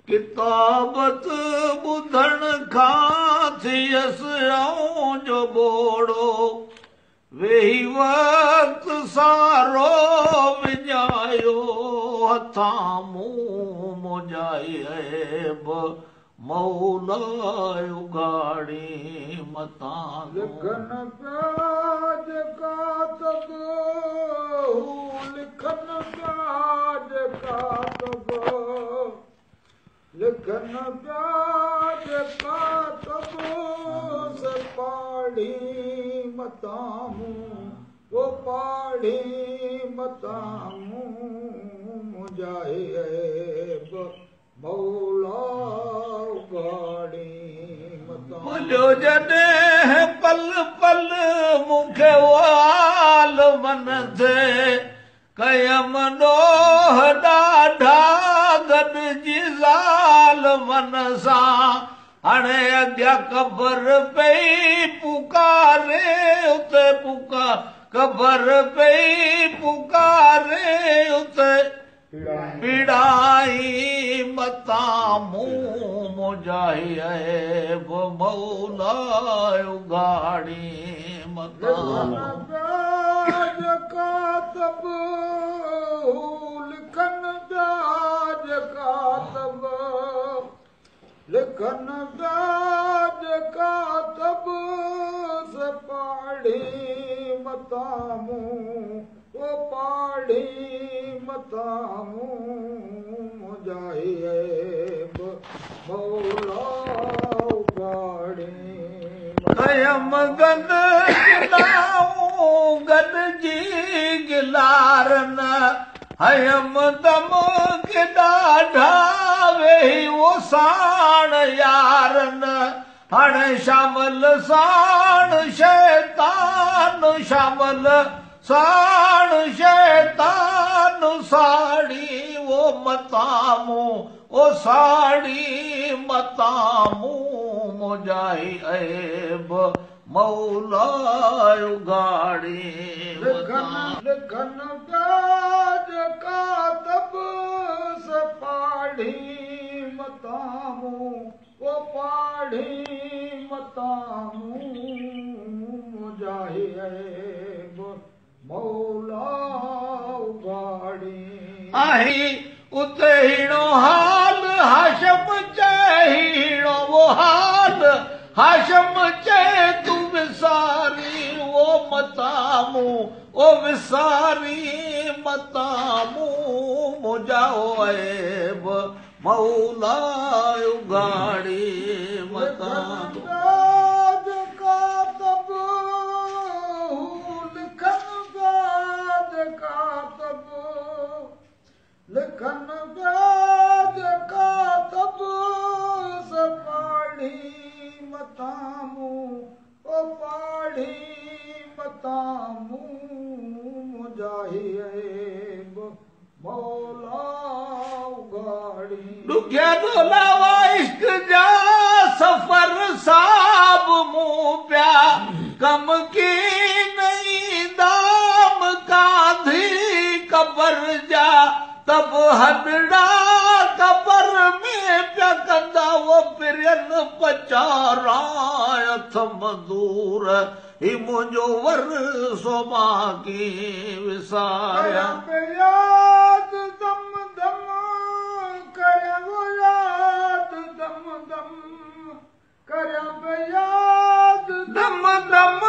किताबत ॿुधण खां थियसि आऊं जो बोड़ो वेही वक़्तु सारो विञायो हथां मुंहुं मोजाई ऐब मौला उगाड़ी मतां लिखन प्याज कातब लिखन प्याज कातब लिखन प्याज कातब से पाढ़ी मतामू वो पाढ़ी मतामू मुजाए ऐब मौला उगाड़ी मतामू मुझो जॾहिं पल पल मूंखे वाल मन थे कयम ॾोह ॾाढा गॾिजी ज़ाल मन सां हाणे अॻियां क़बर पई पुकारे उते क़बर पई पुकारे उते पिड़ाई मतां मुंहुं मोजाई ऐब मौला उगाड़ी मतां प्याज कातब लिखन प्याज कातब लिखन प्याज कातब से पाढ़ी मतामू वो पाढ़ी मतामू मुजाई ऐब मौला उगाड़ी कयम गद गिलाऊं गॾिजी गिलारन हयम दम के ॾाढा वेही वो साण यारन हाणे शामल साण शैतान शामल साण शैतान साड़ी वो मतामू ओ साड़ी मतामू मोजाई ऐब मौला उगाड़ी लिखन प्याज कातब से पाढ़ी मतामू वो पाढ़ी मतामू मुजाए ऐब मौला उगाड़ी आही उते हीणो हाल हाशम चए हीणो वो हाल हाशम चए तू विसारी वो मतामू ओ विसारी मतामू मुजाओ ऐब मौला उगाड़ी मतामू प्याज कातब लिखन प्याज कातब लिखन प्याज कातब से पाढ़ी मतामू ओ पाढ़ी मतामू मुजाही ऐब मौला उगाड़ी ॾुखिया ॾोलावा इश्क जा सफ़र साब मूं पिया कम की नई दाम कांधी क़बर जा तब हदड़ा क़बर में पिया कंदा वो पिरियल पचारा हथ मज़ूर ही मुंहिंजो वरसो मां की विसारिया याद दम दम करियो याद दम दम करियो याद दम दम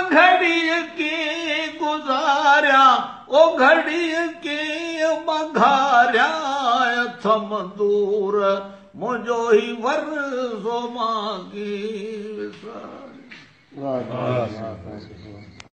घड़ी की गुज़ारिया ओ घड़ी की बघारिया हथ मज़ूर मुंहिंजो ही वरसो मां की विसारिया।